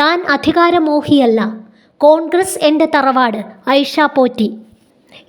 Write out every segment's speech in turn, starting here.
താൻ അധികാരമോഹിയല്ല. കോൺഗ്രസ് എൻ്റെ തറവാട്. ഐഷ പോറ്റി.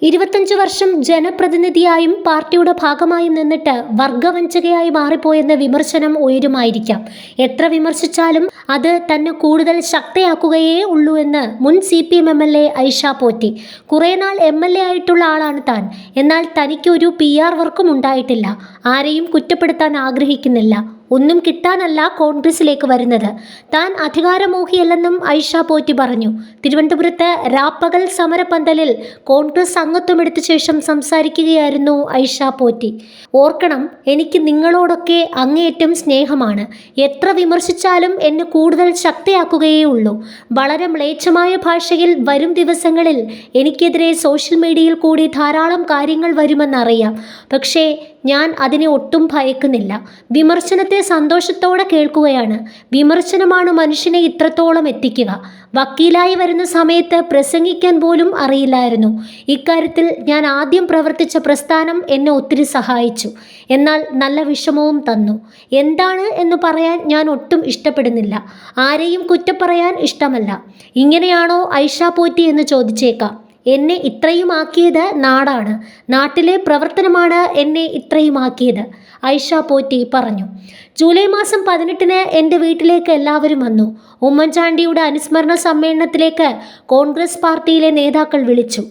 25 വർഷം ജനപ്രതിനിധിയായും പാർട്ടിയുടെ ഭാഗമായും നിന്നിട്ട് വർഗവഞ്ചകയായി മാറിപ്പോയെന്ന വിമർശനം ഉയരുമായിരിക്കാം. എത്ര വിമർശിച്ചാലും അത് തന്നെ കൂടുതൽ ശക്തയാക്കുകയേ ഉള്ളൂ എന്ന് മുൻ CPM MLA ഐഷ പോറ്റി. കുറേ നാൾ MLA ആയിട്ടുള്ള ആളാണ് താൻ. എന്നാൽ തനിക്കൊരു PR വർക്കും ഉണ്ടായിട്ടില്ല. ആരെയും കുറ്റപ്പെടുത്താൻ ആഗ്രഹിക്കുന്നില്ല. ഒന്നും കിട്ടാനല്ല കോൺഗ്രസിലേക്ക് വരുന്നത്. താൻ അധികാരമോഹിയല്ലെന്നും ഐഷ പോറ്റി പറഞ്ഞു. തിരുവനന്തപുരത്ത് രാപ്പകൽ സമരപന്തലിൽ കോൺഗ്രസ് അംഗത്വമെടുത്ത ശേഷം സംസാരിക്കുകയായിരുന്നു ഐഷ പോറ്റി. ഓർക്കണം, എനിക്ക് നിങ്ങളോടൊക്കെ അങ്ങേയറ്റം സ്നേഹമാണ്. എത്ര വിമർശിച്ചാലും എന്നെ കൂടുതൽ ശക്തയാക്കുകയേ ഉള്ളൂ. വളരെ മ്ലേച്ഛമായ ഭാഷയിൽ വരും ദിവസങ്ങളിൽ എനിക്കെതിരെ സോഷ്യൽ മീഡിയയിൽ കൂടി ധാരാളം കാര്യങ്ങൾ വരുമെന്നറിയാം. പക്ഷേ ഞാൻ അതിനെ ഒട്ടും ഭയക്കുന്നില്ല. വിമർശനത്തെ സന്തോഷത്തോടെ കേൾക്കുകയാണ്. വിമർശനമാണ് മനുഷ്യനെ ഇത്രത്തോളം എത്തിക്കുക. വക്കീലായി വരുന്ന സമയത്ത് പ്രസംഗിക്കാൻ പോലും അറിയില്ലായിരുന്നു. ഇക്കാര്യത്തിൽ ഞാൻ ആദ്യം പ്രവർത്തിച്ച പ്രസ്ഥാനം എന്നെ ഒത്തിരി സഹായിച്ചു. എന്നാൽ നല്ല വിഷമവും തന്നു. എന്താണ് എന്ന് പറയാൻ ഞാൻ ഒട്ടും ഇഷ്ടപ്പെടുന്നില്ല. ആരെയും കുറ്റപ്പറയാൻ ഇഷ്ടമല്ല. ഇങ്ങനെയാണോ ഐഷ പോറ്റി എന്ന് ചോദിച്ചേക്കാം. എന്നെ ഇത്രയുമാക്കിയത് നാടാണ്. നാട്ടിലെ പ്രവർത്തനമാണ് എന്നെ ഇത്രയുമാക്കിയത്, ഐഷ പോറ്റി പറഞ്ഞു. ജൂലൈ മാസം 18-ന് എൻ്റെ വീട്ടിലേക്ക് എല്ലാവരും വന്നു. ഉമ്മൻചാണ്ടിയുടെ അനുസ്മരണ സമ്മേളനത്തിലേക്ക് കോൺഗ്രസ് പാർട്ടിയിലെ നേതാക്കൾ വിളിച്ചു.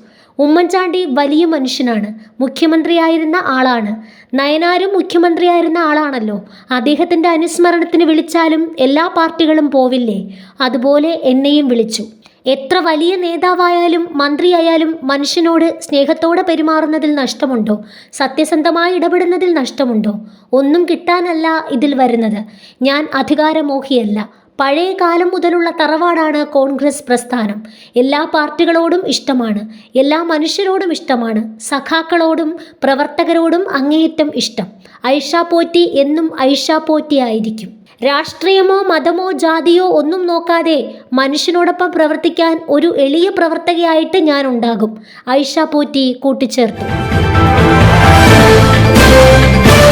ഉമ്മൻചാണ്ടി വലിയ മനുഷ്യനാണ്. മുഖ്യമന്ത്രിയായിരുന്ന ആളാണ്. നയനാരും മുഖ്യമന്ത്രിയായിരുന്ന ആളാണല്ലോ. അദ്ദേഹത്തിൻ്റെ അനുസ്മരണത്തിന് വിളിച്ചാലും എല്ലാ പാർട്ടികളും പോവില്ലേ? അതുപോലെ എന്നെയും വിളിച്ചു. എത്ര വലിയ നേതാവായാലും മന്ത്രിയായാലും മനുഷ്യനോട് സ്നേഹത്തോടെ പെരുമാറുന്നതിൽ നഷ്ടമുണ്ടോ? സത്യസന്ധമായി ഇടപെടുന്നതിൽ നഷ്ടമുണ്ടോ? ഒന്നും കിട്ടാനല്ല ഇതിൽ വരുന്നത്. ഞാൻ അധികാരമോഹിയല്ല. പഴയ കാലം മുതലുള്ള തറവാടാണ് കോൺഗ്രസ് പ്രസ്ഥാനം. എല്ലാ പാർട്ടികളോടും ഇഷ്ടമാണ്. എല്ലാ മനുഷ്യരോടും ഇഷ്ടമാണ്. സഖാക്കളോടും പ്രവർത്തകരോടും അങ്ങേയറ്റം ഇഷ്ടം. ഐഷ പോറ്റി എന്നും ഐഷ പോറ്റി ആയിരിക്കും. രാഷ്ട്രീയമോ മതമോ ജാതിയോ ഒന്നും നോക്കാതെ മനുഷ്യനോടൊപ്പം പ്രവർത്തിക്കാൻ ഒരു എളിയ പ്രവർത്തകയായിട്ട് ഞാൻ ഉണ്ടാകും, ഐഷ പോറ്റി കൂട്ടിച്ചേർത്തു.